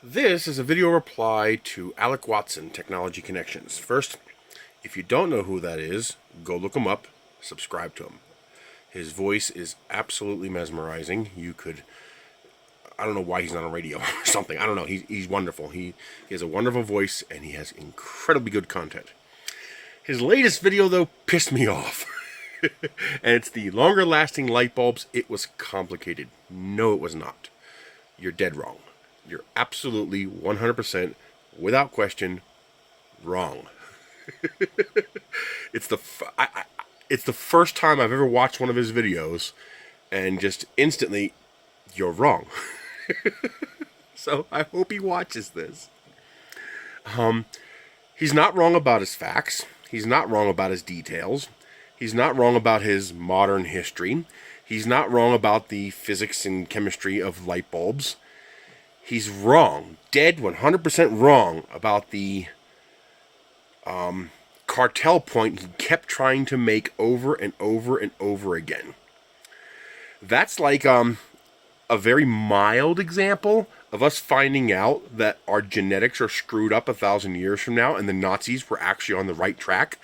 This is a video reply to Alec Watson, Technology Connections. First, if you don't know who that is, go look him up, subscribe to him. His voice is absolutely mesmerizing. I don't know why he's not on radio or something. I don't know. He's wonderful. He has a wonderful voice, and he has incredibly good content. His latest video, though, pissed me off. And it's the longer lasting light bulbs. It was complicated. No, it was not. You're dead wrong. You're absolutely 100%, without question, wrong. It's the first time I've ever watched one of his videos, and just instantly, you're wrong. So I hope he watches this. He's not wrong about his facts. He's not wrong about his details. He's not wrong about his modern history. He's not wrong about the physics and chemistry of light bulbs. He's wrong, dead 100% wrong about the cartel point he kept trying to make over and over and over again. That's like a very mild example of us finding out that our genetics are screwed up 1,000 years from now and the Nazis were actually on the right track.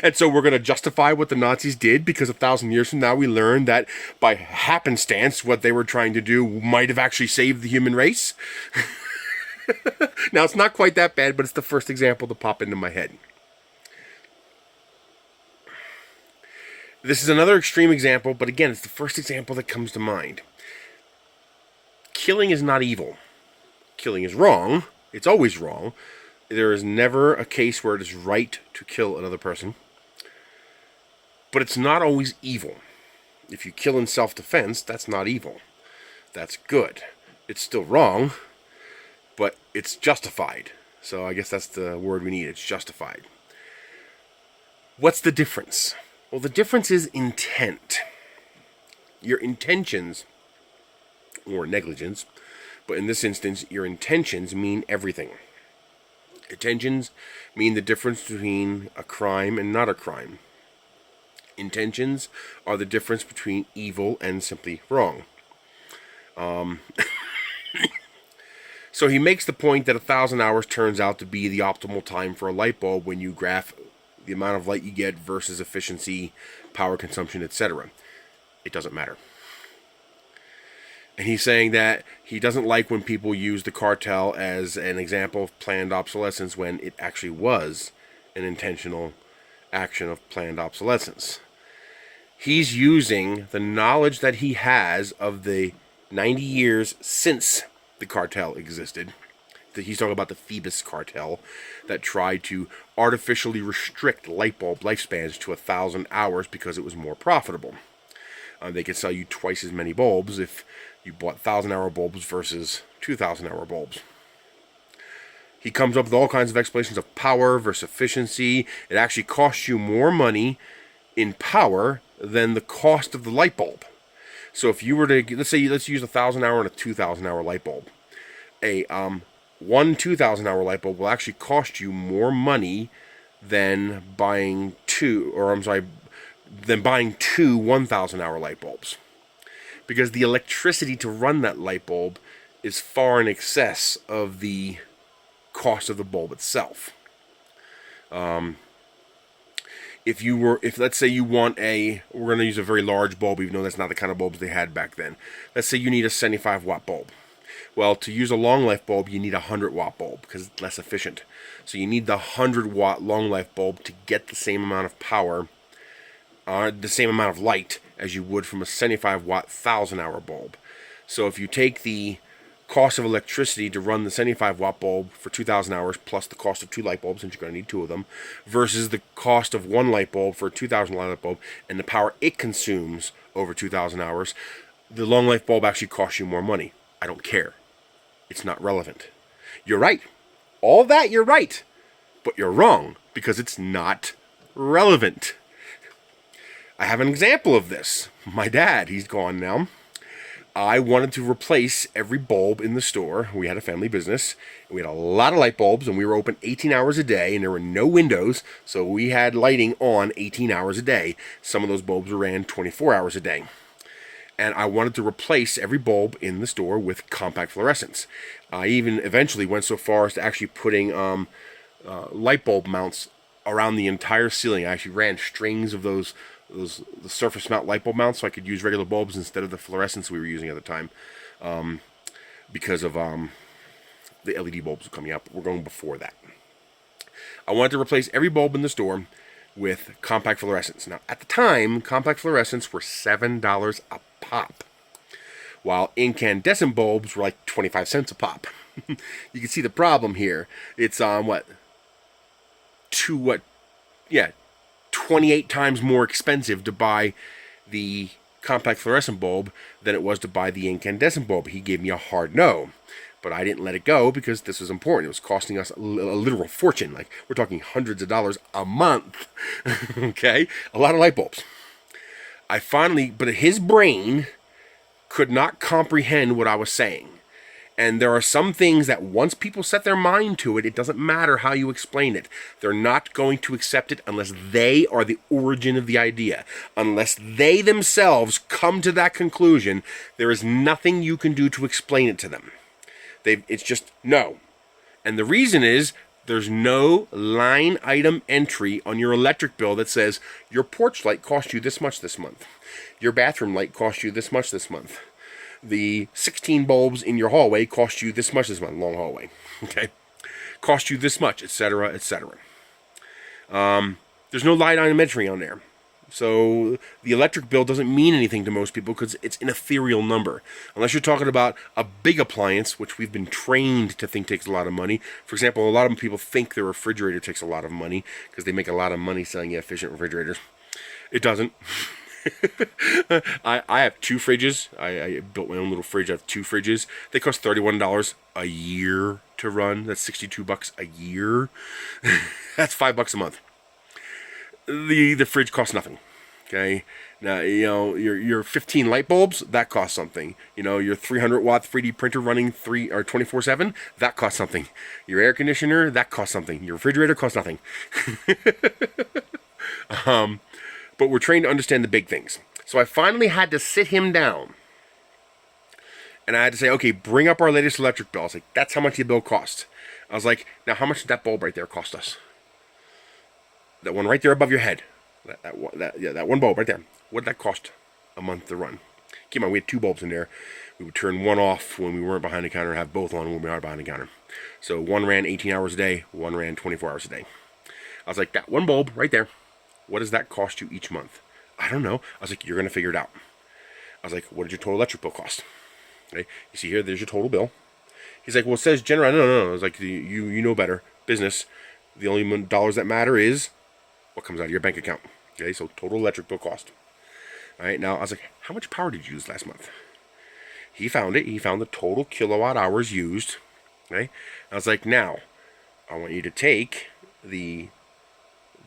And so we're going to justify what the Nazis did because 1,000 years from now we learned that by happenstance what they were trying to do might have actually saved the human race. Now, it's not quite that bad, but it's the first example to pop into my head. This is another extreme example, but again, it's the first example that comes to mind. Killing is not evil. Killing is wrong. It's always wrong. There is never a case where it is right to kill another person. But it's not always evil. If you kill in self-defense, that's not evil. That's good. It's still wrong, but it's justified. So I guess that's the word we need. It's justified. What's the difference? Well, the difference is intent. Your intentions, or negligence, but in this instance, your intentions mean everything. Intentions mean the difference between a crime and not a crime. Intentions are the difference between evil and simply wrong. So he makes the point that 1,000 hours turns out to be the optimal time for a light bulb when you graph the amount of light you get versus efficiency, power consumption, etc. It doesn't matter. And he's saying that he doesn't like when people use the cartel as an example of planned obsolescence when it actually was an intentional action of planned obsolescence. He's using the knowledge that he has of the 90 years since the cartel existed. He's talking about the Phoebus cartel that tried to artificially restrict light bulb lifespans to 1,000 hours because it was more profitable. They could sell you twice as many bulbs if you bought 1,000-hour bulbs versus 2,000-hour bulbs. He comes up with all kinds of explanations of power versus efficiency. It actually costs you more money in power than the cost of the light bulb. So if you were to, let's use a 1,000-hour and a 2,000-hour light bulb. One 2,000-hour light bulb will actually cost you more money than buying two 1,000-hour light bulbs. Because the electricity to run that light bulb is far in excess of the cost of the bulb itself. If let's say you want we're going to use a very large bulb, even though that's not the kind of bulbs they had back then. Let's say you need a 75-watt bulb. Well, to use a long life bulb, you need a 100-watt bulb because it's less efficient. So you need the 100-watt long life bulb to get the same amount of power, the same amount of light as you would from a 75-watt 1,000-hour bulb. So if you take the cost of electricity to run the 75-watt bulb for 2,000 hours plus the cost of two light bulbs, since you're going to need two of them, versus the cost of one light bulb for a 2,000 light bulb and the power it consumes over 2,000 hours, the long life bulb actually costs you more money. I don't care. It's not relevant. You're right. All that you're right. But you're wrong because it's not relevant. I have an example of this. My dad, he's gone now. I wanted to replace every bulb in the store. We had a family business. We had a lot of light bulbs, and we were open 18 hours a day, and there were no windows, so we had lighting on 18 hours a day. Some of those bulbs ran 24 hours a day. And I wanted to replace every bulb in the store with compact fluorescents. I even eventually went so far as to actually putting light bulb mounts around the entire ceiling. I actually ran strings of the surface mount light bulb mounts so I could use regular bulbs instead of the fluorescents we were using at the time, because of the LED bulbs coming out. But we're going before that. I wanted to replace every bulb in the store with compact fluorescents. Now, at the time, compact fluorescents were $7 a pop, while incandescent bulbs were like 25 cents a pop. You can see the problem here. It's 28 times more expensive to buy the compact fluorescent bulb than it was to buy the incandescent bulb. He gave me a hard no. But I didn't let it go because this was important. It was costing us a literal fortune. Like, we're talking hundreds of dollars a month. Okay? A lot of light bulbs. But his brain could not comprehend what I was saying. And there are some things that once people set their mind to it, it doesn't matter how you explain it. They're not going to accept it unless they are the origin of the idea. Unless they themselves come to that conclusion, there is nothing you can do to explain it to them. It's just no. And the reason is there's no line item entry on your electric bill that says your porch light cost you this much this month. Your bathroom light cost you this much this month. The 16 bulbs in your hallway cost you this much this month. Long hallway. Okay? Cost you this much, etc., etc. There's no line item entry on there. So the electric bill doesn't mean anything to most people because it's an ethereal number. Unless you're talking about a big appliance, which we've been trained to think takes a lot of money. For example, a lot of people think their refrigerator takes a lot of money because they make a lot of money selling efficient refrigerators. It doesn't. I have 2 fridges. I built my own little fridge. I have 2 fridges. They cost $31 a year to run. That's $62 a year. That's $5 a month. The fridge costs nothing. Okay, now your 15 light bulbs, that costs something. Your 300-watt 3D printer running 24/7, that costs something. Your air conditioner, that costs something. Your refrigerator costs nothing. But we're trained to understand the big things. So I finally had to sit him down, and I had to say, okay, bring up our latest electric bill. I was like, that's how much the bill costs. I was like, now how much did that bulb right there cost us? That one right there above your head. That one bulb right there. What did that cost a month to run? Keep in mind, we had 2 bulbs in there. We would turn one off when we weren't behind the counter and have both on when we were behind the counter. So one ran 18 hours a day, one ran 24 hours a day. I was like, that one bulb right there, what does that cost you each month? I don't know. I was like, you're going to figure it out. I was like, what did your total electric bill cost? Okay, you see here, there's your total bill. He's like, well, it says general. No. I was like, you know better. Business. The only dollars that matter is what comes out of your bank account. Okay, so total electric bill cost. All right, now I was like, how much power did you use last month? He found it. He found the total kilowatt hours used. Okay, I was like, now I want you to take the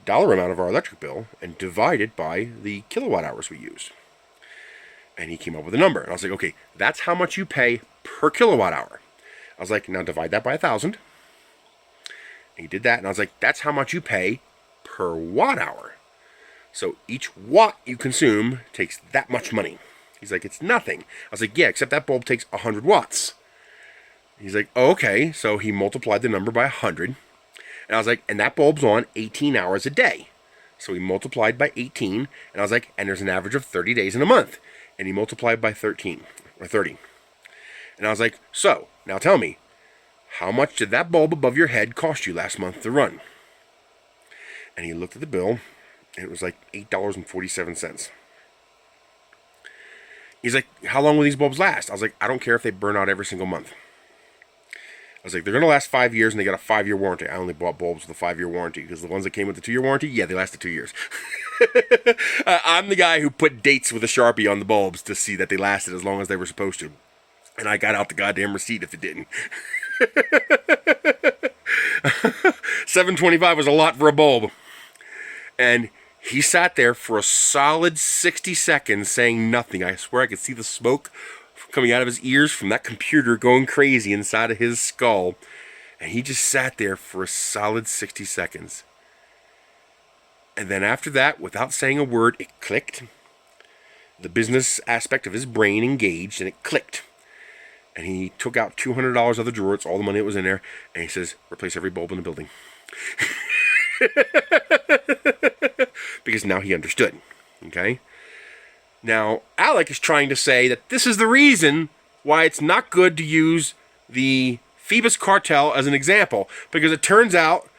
dollar amount of our electric bill and divide it by the kilowatt hours we used. And he came up with a number. And I was like, okay, that's how much you pay per kilowatt hour. I was like, now divide that by 1,000. And he did that. And I was like, that's how much you pay per watt hour. So each watt you consume takes that much money. He's like, it's nothing. I was like, yeah, except that bulb takes 100 watts. He's like, oh, okay. So he multiplied the number by 100. And I was like, and that bulb's on 18 hours a day. So he multiplied by 18. And I was like, and there's an average of 30 days in a month. And he multiplied by 13 or 30. And I was like, so now tell me, how much did that bulb above your head cost you last month to run? And he looked at the bill, and it was like $8.47. He's like, how long will these bulbs last? I was like, I don't care if they burn out every single month. I was like, they're going to last 5 years, and they got a 5-year warranty. I only bought bulbs with a 5-year warranty, because the ones that came with the 2-year warranty, yeah, they lasted 2 years. I'm the guy who put dates with a Sharpie on the bulbs to see that they lasted as long as they were supposed to. And I got out the goddamn receipt if it didn't. $7.25 was a lot for a bulb. And he sat there for a solid 60 seconds saying nothing. I swear I could see the smoke coming out of his ears from that computer going crazy inside of his skull. And he just sat there for a solid 60 seconds. And then after that, without saying a word, it clicked. The business aspect of his brain engaged, and it clicked. And he took out $200 of the drawer. It's all the money that was in there. And he says, replace every bulb in the building. Because now he understood. Okay? Now, Alec is trying to say that this is the reason why it's not good to use the Phoebus cartel as an example. Because it turns out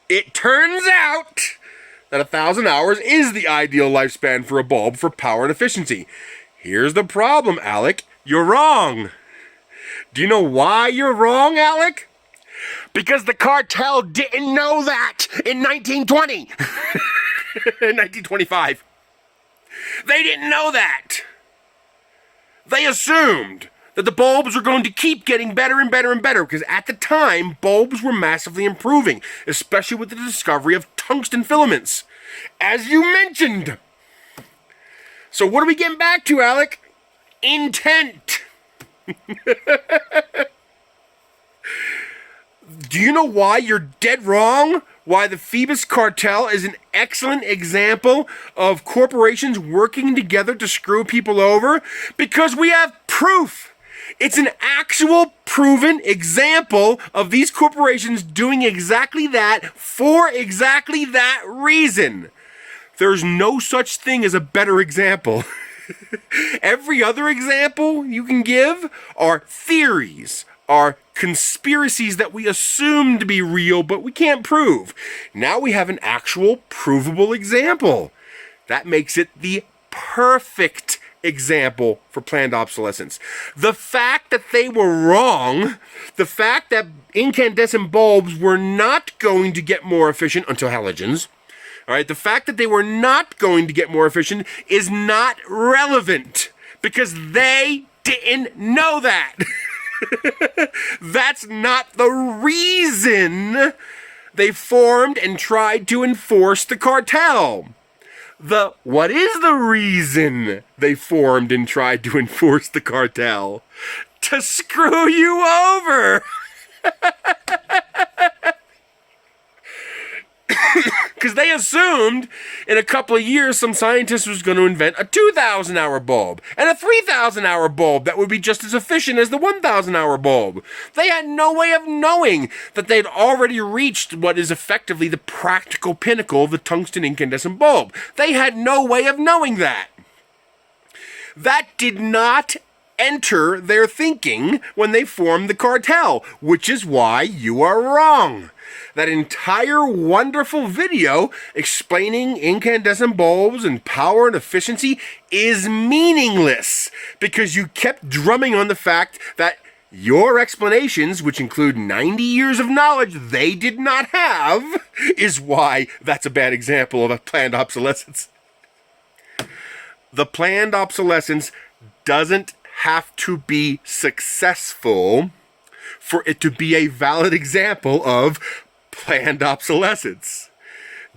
that 1,000 hours is the ideal lifespan for a bulb for power and efficiency. Here's the problem, Alec. You're wrong. Do you know why you're wrong, Alec? Because the cartel didn't know that in 1920. In 1925. They didn't know that. They assumed that the bulbs were going to keep getting better and better and better, because at the time, bulbs were massively improving, especially with the discovery of tungsten filaments, as you mentioned. So what are we getting back to, Alec? Intent. Do you know why you're dead wrong? Why the Phoebus cartel is an excellent example of corporations working together to screw people over? Because we have proof. It's an actual proven example of these corporations doing exactly that for exactly that reason. There's no such thing as a better example. Every other example you can give are theories, are conspiracies that we assume to be real, but we can't prove. Now we have an actual provable example. That makes it the perfect example for planned obsolescence. The fact that they were wrong, the fact that incandescent bulbs were not going to get more efficient until halogens, all right, the fact that they were not going to get more efficient is not relevant because they didn't know that. That's not the reason they formed and tried to enforce the cartel. What is the reason they formed and tried to enforce the cartel? To screw you over. Because they assumed in a couple of years some scientist was going to invent a 2,000-hour bulb and a 3,000-hour bulb that would be just as efficient as the 1,000-hour bulb. They had no way of knowing that they'd already reached what is effectively the practical pinnacle of the tungsten incandescent bulb. They had no way of knowing that. That did not enter their thinking when they formed the cartel, which is why you are wrong. That entire wonderful video explaining incandescent bulbs and power and efficiency is meaningless because you kept drumming on the fact that your explanations, which include 90 years of knowledge they did not have, is why that's a bad example of a planned obsolescence. The planned obsolescence doesn't have to be successful for it to be a valid example of planned obsolescence.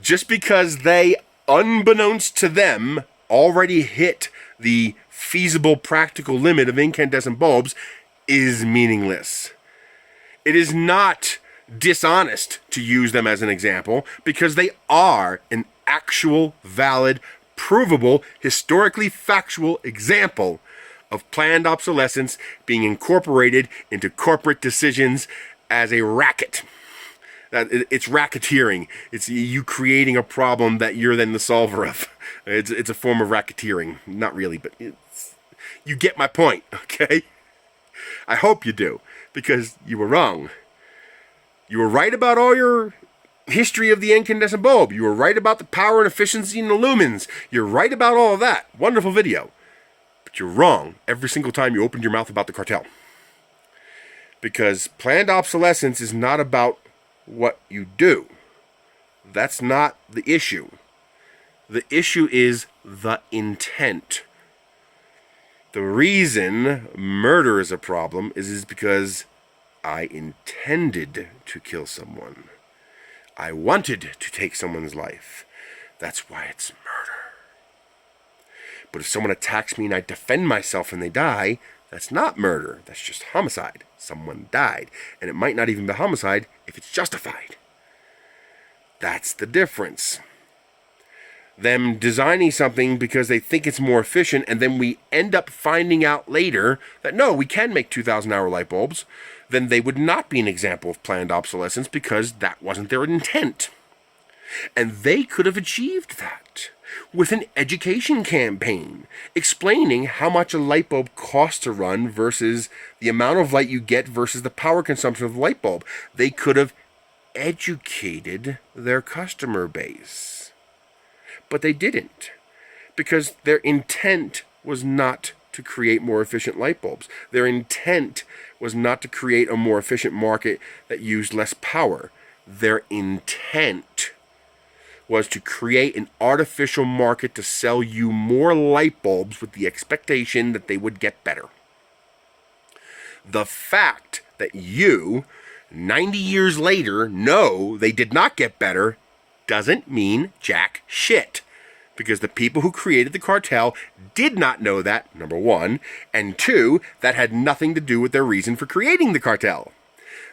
Just because they, unbeknownst to them, already hit the feasible practical limit of incandescent bulbs is meaningless. It is not dishonest to use them as an example because they are an actual, valid, provable, historically factual example of planned obsolescence being incorporated into corporate decisions as a racket. It's racketeering. It's you creating a problem that you're then the solver of. It's a form of racketeering. Not really, but you get my point, okay? I hope you do, because you were wrong. You were right about all your history of the incandescent bulb. You were right about the power and efficiency in the lumens. You're right about all of that. Wonderful video. But you're wrong every single time you opened your mouth about the cartel. Because planned obsolescence is not about what you do. That's not the issue. The issue is the intent. The reason murder is a problem is because I intended to kill someone. I wanted to take someone's life. That's why it's murder. But if someone attacks me and I defend myself and they die, that's not murder. That's just homicide. Someone died. And it might not even be homicide if it's justified. That's the difference. them designing something because they think it's more efficient, and then we end up finding out later that no, we can make 2,000-hour light bulbs, then they would not be an example of planned obsolescence because that wasn't their intent. And they could have achieved that with an education campaign explaining how much a light bulb costs to run versus the amount of light you get versus the power consumption of the light bulb. They could have educated their customer base. But they didn't, because their intent was not to create more efficient light bulbs. Their intent was not to create a more efficient market that used less power. Their intent was to create an artificial market to sell you more light bulbs with the expectation that they would get better. The fact that you, 90 years later, know they did not get better doesn't mean jack shit. Because the people who created the cartel did not know that, number one, and two, that had nothing to do with their reason for creating the cartel.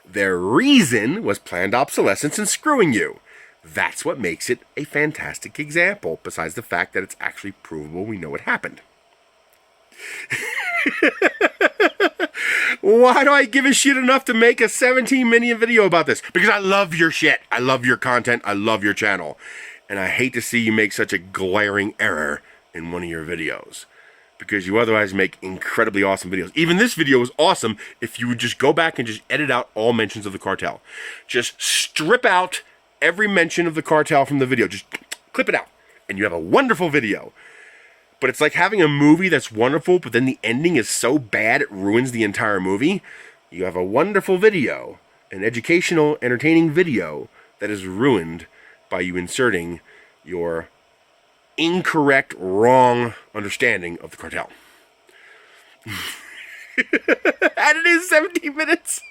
Their reason was planned obsolescence and screwing you. That's what makes it a fantastic example, besides the fact that it's actually provable we know it happened. Why do I give a shit enough to make a 17-minute video about this? Because I love your shit. I love your content. I love your channel. And I hate to see you make such a glaring error in one of your videos. Because you otherwise make incredibly awesome videos. Even this video was awesome if you would just go back and just edit out all mentions of the cartel. Just strip out every mention of the cartel from the video. Just clip it out. And you have a wonderful video. But it's like having a movie that's wonderful, but then the ending is so bad it ruins the entire movie. You have a wonderful video, an educational, entertaining video that is ruined by you inserting your incorrect, wrong understanding of the cartel. And it is 17 minutes.